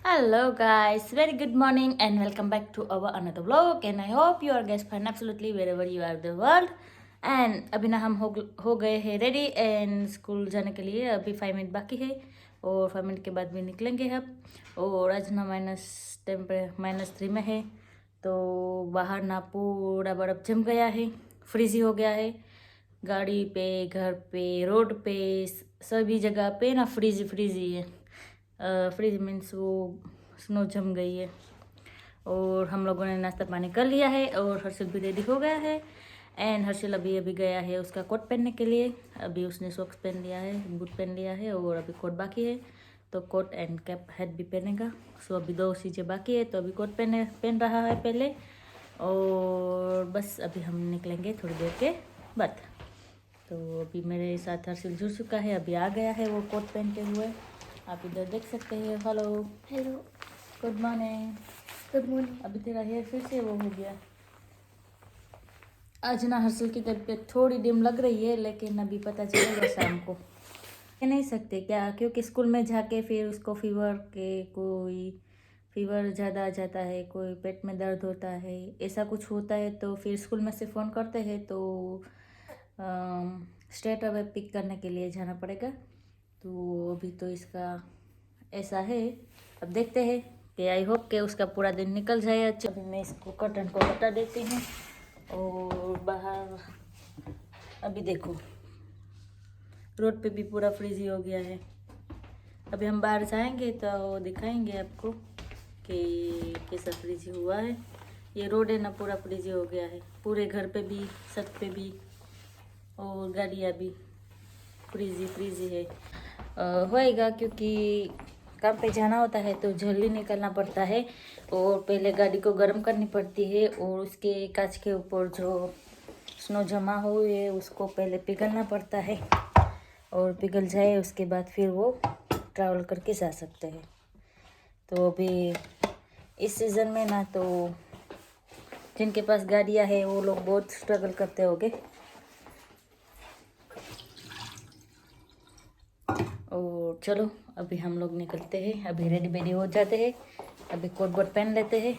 Hello guys, very good morning and welcome back to our another vlog and I hope you are guys fine absolutely wherever you are in the world and अभी ना हम हो गए हैं ready and school जाने के लिए। अभी 5 मिनट बाकी है और 5 मिनट के बाद भी निकलेंगे हम। और आज ना -3 में है तो बाहर ना पूरा बर्फ़ जम गया है, फ्रीजी हो गया है। गाड़ी पे, घर पे, रोड पे, सभी जगह पे ना फ्रीजी है। फ्रीज मीन्स वो स्नो जम गई है। और हम लोगों ने नाश्ता पानी कर लिया है और हर्षिल भी रेडी हो गया है एंड हर्षिल अभी गया है उसका कोट पहनने के लिए। अभी उसने सॉक्स पहन लिया है, बूट पहन लिया है और अभी कोट बाकी है तो कोट एंड कैप हेड भी पहनेगा। सो अभी 2 चीज़ें बाकी है तो अभी कोट पहन रहा है पहले और बस अभी हम निकलेंगे थोड़ी देर के बाद। तो अभी मेरे साथ हर्षिल जुड़ चुका है, अभी आ गया है वो कोट पहनते हुए। आप इधर देख सकते हैं। Hello hello, good morning. Good morning. अभी तेरा हेयर फिर से वो हो गया। आज ना हर्षिल की तबीयत थोड़ी डिम लग रही है लेकिन अभी पता चलेगा शाम को। कह नहीं सकते क्या, क्योंकि स्कूल में जाके फिर उसको कोई फीवर ज़्यादा आ जाता है, कोई पेट में दर्द होता है, ऐसा कुछ होता है तो फिर स्कूल में से फ़ोन करते हैं तो स्ट्रेट अवे पिक करने के लिए जाना पड़ेगा। तो अभी तो इसका ऐसा है, अब देखते हैं कि आई होप कि उसका पूरा दिन निकल जाए अच्छा। अभी मैं इसको कर्टन को हटा देती हूँ और बाहर अभी देखो रोड पे भी पूरा फ्रीजी हो गया है। अभी हम बाहर जाएंगे तो दिखाएंगे आपको कि कैसा फ्रीजी हुआ है। ये रोड है ना पूरा फ्रीजी हो गया है, पूरे घर पे भी, छत पे भी और गाड़ियाँ भी फ्रीजी है। होएगा क्योंकि काम पे जाना होता है तो जल्दी निकलना पड़ता है और पहले गाड़ी को गर्म करनी पड़ती है और उसके कांच के ऊपर जो स्नो जमा हुई है उसको पहले पिघलना पड़ता है और पिघल जाए उसके बाद फिर वो ट्रैवल करके जा सकते हैं। तो अभी इस सीज़न में ना तो जिनके पास गाड़ियाँ है वो लोग बहुत स्ट्रगल करते होंगे। और चलो अभी हम लोग निकलते हैं, अभी रेडी हो जाते हैं, अभी कोट बूट पहन लेते हैं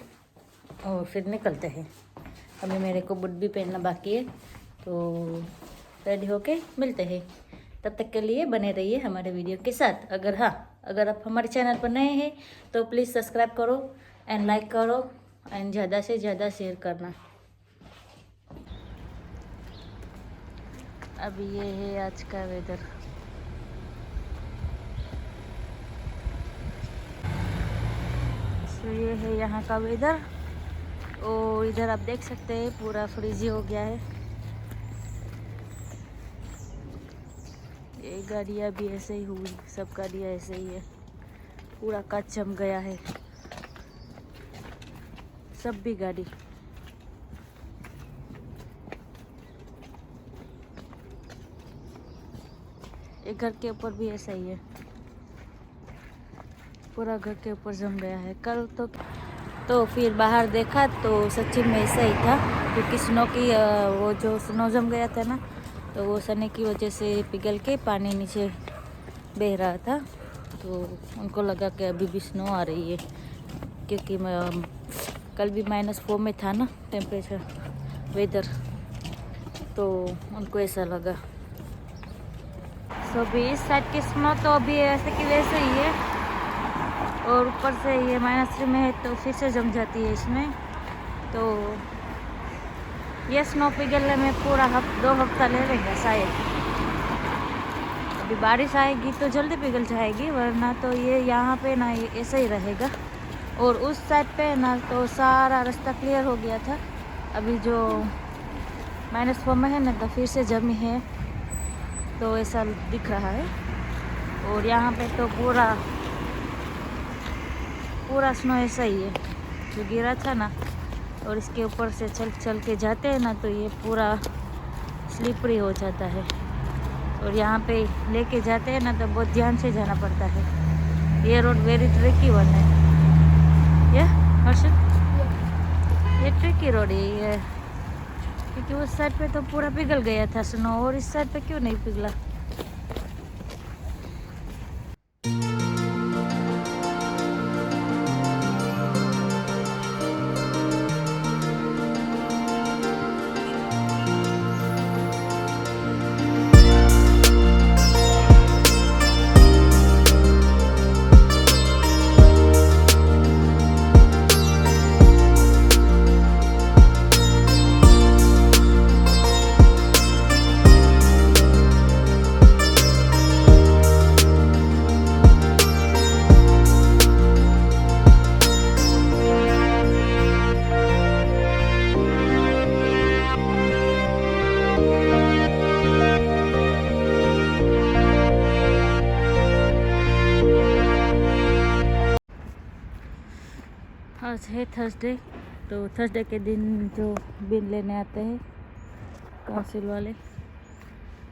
और फिर निकलते हैं। अभी मेरे को बूट भी पहनना बाकी है तो रेडी होके मिलते हैं। तब तक के लिए बने रहिए हमारे वीडियो के साथ। अगर आप हमारे चैनल पर नए हैं तो प्लीज़ सब्सक्राइब करो एंड लाइक करो एंड ज़्यादा से ज़्यादा शेयर करना। अभी ये है आज का वेदर। तो ये है यहाँ का वेदर और इधर आप देख सकते हैं पूरा फ्रीजी हो गया है। ये गाड़ियाँ भी ऐसे ही हुई, सब गाड़ियाँ ऐसे ही है, पूरा कांच जम गया है, सब भी गाड़ी। एक घर के ऊपर भी ऐसा ही है, पूरा घर के ऊपर जम गया है। कल तो फिर बाहर देखा तो सच्ची में ऐसा ही था क्योंकि स्नो की वो जो स्नो जम गया था ना तो वो सने की वजह से पिघल के पानी नीचे बह रहा था तो उनको लगा कि अभी भी स्नो आ रही है क्योंकि कल भी -4 में था ना टेम्परेचर वेदर, तो उनको ऐसा लगा। सो भी इस साइड की स्नो तो अभी ऐसे की वैसे ही है और ऊपर से ये -3 में है तो फिर से जम जाती है इसमें। तो ये स्नो पिघलने में पूरा 2 हफ्ता ले लेगा शायद। अभी बारिश आएगी तो जल्दी पिघल जाएगी वरना तो ये यहाँ पे ना ये ऐसे ही रहेगा। और उस साइड पे ना तो सारा रास्ता क्लियर हो गया था, अभी जो -4 में है ना तो फिर से जमी है तो ऐसा दिख रहा है। और यहाँ पे तो पूरा स्नो ऐसा ही है जो गिरा था ना और इसके ऊपर से चल के जाते हैं ना तो ये पूरा स्लिपरी हो जाता है और यहाँ पे लेके जाते हैं ना तो बहुत ध्यान से जाना पड़ता है। ये रोड वेरी ट्रिकी वन है ये हर्षित, ये ट्रिकी रोड है ये क्योंकि उस साइड पे तो पूरा पिघल गया था स्नो और इस साइड पे क्यों नहीं पिघला। आज है थर्सडे, तो थर्सडे के दिन जो बिल लेने आते हैं काउंसिल वाले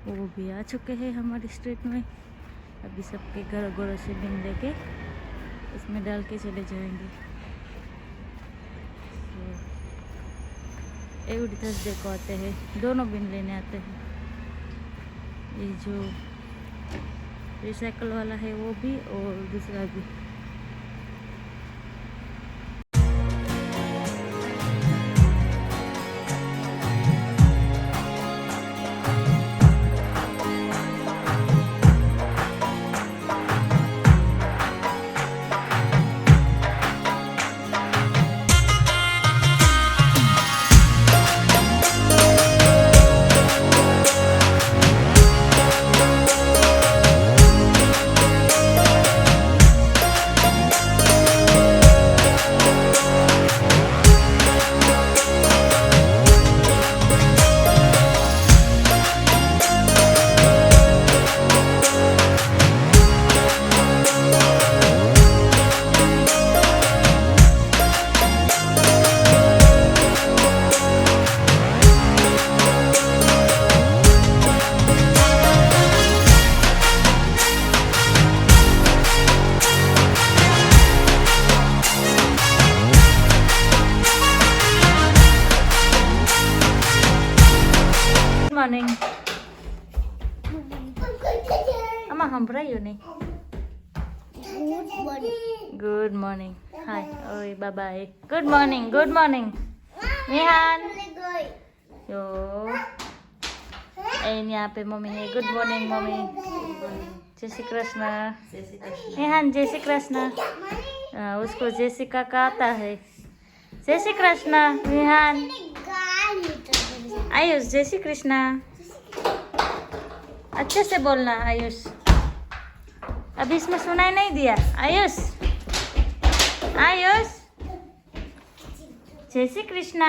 वो भी आ चुके हैं हमारी स्ट्रीट में। अभी सबके घर घरों से बिल लेके इसमें डाल के चले जाएंगे। एवरी थर्सडे को आते हैं, दोनों बिल लेने आते हैं। ये जो रिसाइकल वाला है वो भी और दूसरा भी। Morning. Ama hamburayo ni. Good morning. Hi. Oi, bye bye. Good morning. Good morning. Nihan. Yo. यहाँ पे मम्मी है। Good morning mummy. जय श्री कृष्ण। निहान जय श्री कृष्ण। उसको जैसिका का आता है। जय श्री कृष्ण निहान। आयुष जय श्री कृष्णा। अच्छे से बोलना आयुष, अभी इसमें सुनाई नहीं दिया। आयुष आयुष जय श्री कृष्णा।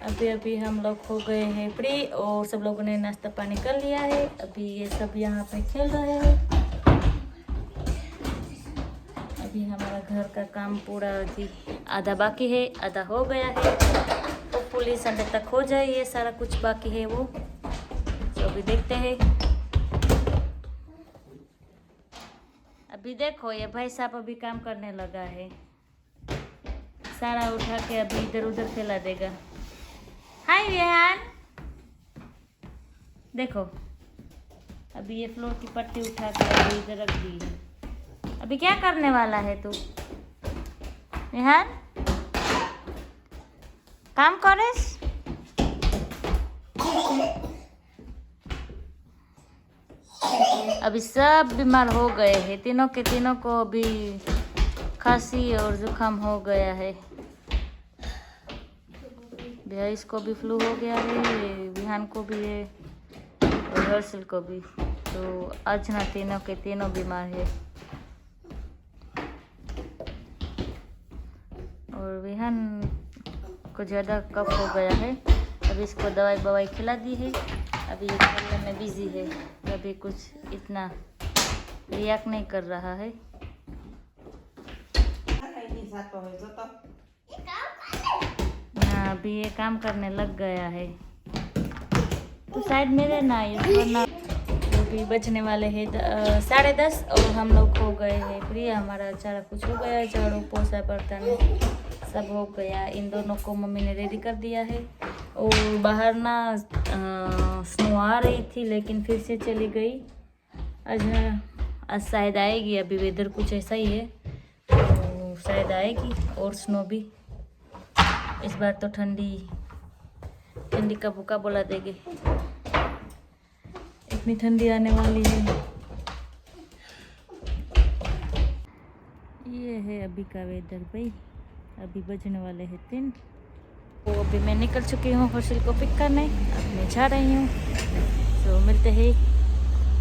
अभी हम लोग हो गए हैं फ्री और सब लोगों ने नाश्ता पानी कर लिया है। अभी ये सब यहाँ पे खेल रहे हैं। अभी हमारा घर का काम पूरा अभी आधा बाकी है, आधा हो गया है। तो पुलिस संडे तक हो जाए, ये सारा कुछ बाकी है वो तो अभी देखते हैं। अभी देखो ये भाई साहब अभी काम करने लगा है, सारा उठा के अभी इधर उधर फैला देगा। हाय रेहान, देखो अभी ये फ्लोर की पट्टी उठा के अभी इधर रख दी है। अभी क्या करने वाला है तू रेहान? काम करेस? अभी सब बीमार हो गए हैं, तीनों के तीनों को अभी खांसी और जुकाम हो गया है। भैंस को भी फ्लू हो गया है, विहान को भी है और हर्षल को भी। तो आज ना तीनों के तीनों बीमार है। और विहान को ज़्यादा कफ हो गया है। अभी इसको दवाई बवाई खिला दी है, अभी ये खेलने में बिजी है। अभी कुछ इतना रिएक्ट नहीं कर रहा है। हाँ अभी ये काम करने लग गया है। तो साइड में रहना वरना। अभी बजने वाले हैं 10:30 और हम लोग हो गए हैं फ्री। हमारा सारा कुछ हो गया, झाड़ू पोछा बर्तन सब हो गया। इन दोनों को मम्मी ने रेडी कर दिया है। और बाहर ना स्नो आ रही थी लेकिन फिर से चली गई। आज शायद आएगी, अभी वेदर कुछ ऐसा ही है तो शायद आएगी। और स्नो भी इस बार तो ठंडी का भूखा बोला देगी, इतनी ठंडी आने वाली है। ये है अभी का वेदर भाई। अभी बजने वाले हैं 3। तो अभी मैं निकल चुकी हूँ हर्षल को पिक करने, अब मैं जा रही हूँ। तो मिलते हैं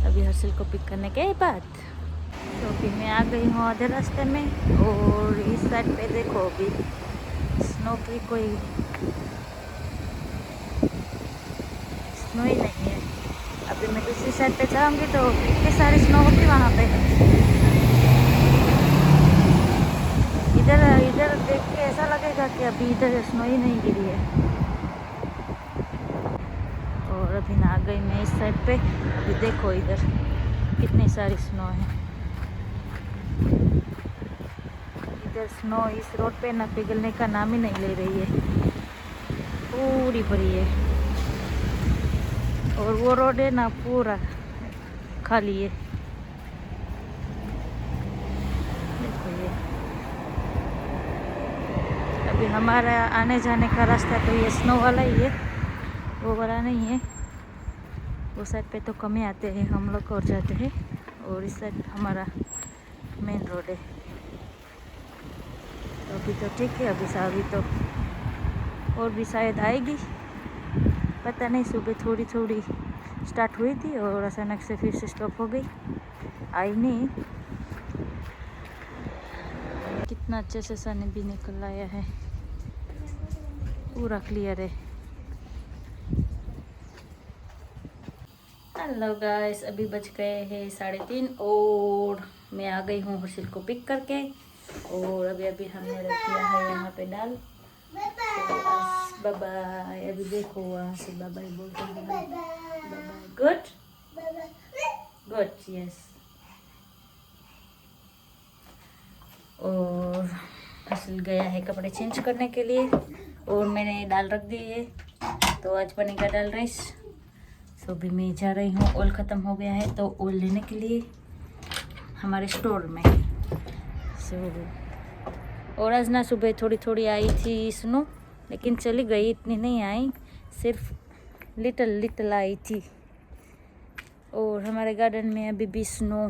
अभी हर्षल को पिक करने के बाद। तो अभी मैं आ गई हूँ आधे रास्ते में और इस साइड पे देखो अभी स्नो की कोई स्नो ही नहीं है। अभी मैं दूसरी साइड पे जाऊँगी तो इतनी सारी स्नो होगी वहाँ पे। अभी इधर स्नो ही नहीं गिरी है। और अभी ना गई मैं इस साइड पे। अभी देखो इधर कितनी सारी स्नो है। इधर स्नो इस रोड पे ना पिघलने का नाम ही नहीं ले रही है, पूरी भरी है। और वो रोड है ना पूरा खाली है। देखो ये अभी हमारा आने जाने का रास्ता तो ये स्नो वाला ही है, वो वाला नहीं है। वो साइड पे तो कम ही आते हैं हम लोग और जाते हैं, और इस साइड हमारा मेन रोड है। तो अभी तो ठीक है। अभी तो और भी शायद आएगी, पता नहीं। सुबह थोड़ी थोड़ी स्टार्ट हुई थी और अचानक से फिर से स्टॉप हो गई, आई नहीं। कितना अच्छे से सन भी निकल आया है, पूरा क्लियर है। हेलो गाइस, अभी बज गए हैं 3:30 और मैं आ गई हूँ हर्षिल को पिक करके। और अभी हमने रख दिया है यहाँ पे दाल। तो बाय। अभी देखो वहाँ से बाय बाय बोलते हैं। Bye bye. Good good, yes. और हर्षिल गया है कपड़े चेंज करने के लिए और मैंने दाल रख दी है। तो आज बनेगा दाल राइस। तो अभी मैं जा रही हूँ, ऑयल ख़त्म हो गया है तो ऑयल लेने के लिए हमारे स्टोर में। और आज ना सुबह थोड़ी थोड़ी आई थी स्नो, लेकिन चली गई, इतनी नहीं आई, सिर्फ लिटल आई थी। और हमारे गार्डन में अभी भी स्नो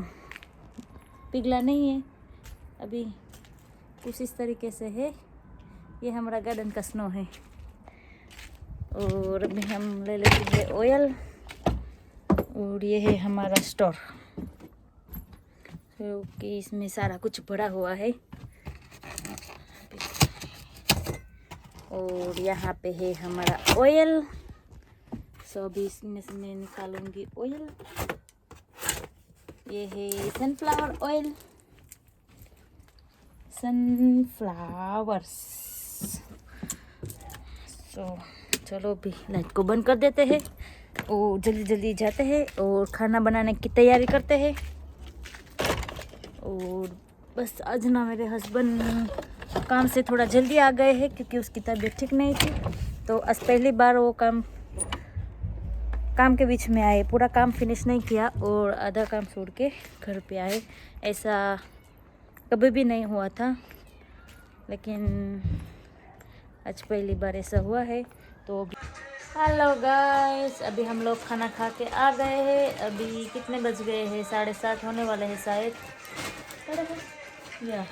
पिघला नहीं है, अभी कुछ इस तरीके से है। ये हमारा गार्डन का स्नो है। और अभी हम ले लेते हैं ऑयल। और ये है हमारा स्टोर, क्योंकि इसमें सारा कुछ भरा हुआ है। और यहाँ पे है हमारा ऑयल। सो अभी इसमें से मैं निकालूंगी ऑयल। ये है सनफ्लावर ऑयल, सनफ्लावर्स। सो चलो अभी लाइट को बंद कर देते हैं और जल्दी जल्दी जाते हैं और खाना बनाने की तैयारी करते हैं। और बस आज ना मेरे हस्बैंड काम से थोड़ा जल्दी आ गए हैं, क्योंकि उसकी तबीयत ठीक नहीं थी। तो आज पहली बार वो काम के बीच में आए, पूरा काम फिनिश नहीं किया और आधा काम छोड़ के घर पे आए। ऐसा कभी भी नहीं हुआ था, लेकिन आज पहली बार ऐसा हुआ है। तो हेलो गाइस, अभी हम लोग खाना खा के आ गए हैं। अभी कितने बज गए हैं? 7:30 होने वाले हैं शायद, या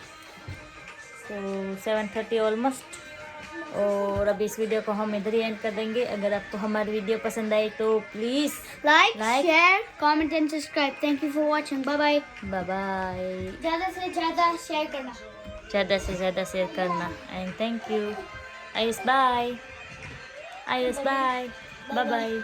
तो 7:30 ऑलमोस्ट। और अभी इस वीडियो को हम इधर ही एंड कर देंगे। अगर आपको हमारी वीडियो पसंद आई तो please like, share, comment and subscribe. Thank you for watching. Bye bye. Bye bye. ज़्यादा से ज़्यादा शेयर करना, ज़्यादा से ज़्यादा शेयर करना। And thank you. Ayush bye. Ayush bye. Bye bye.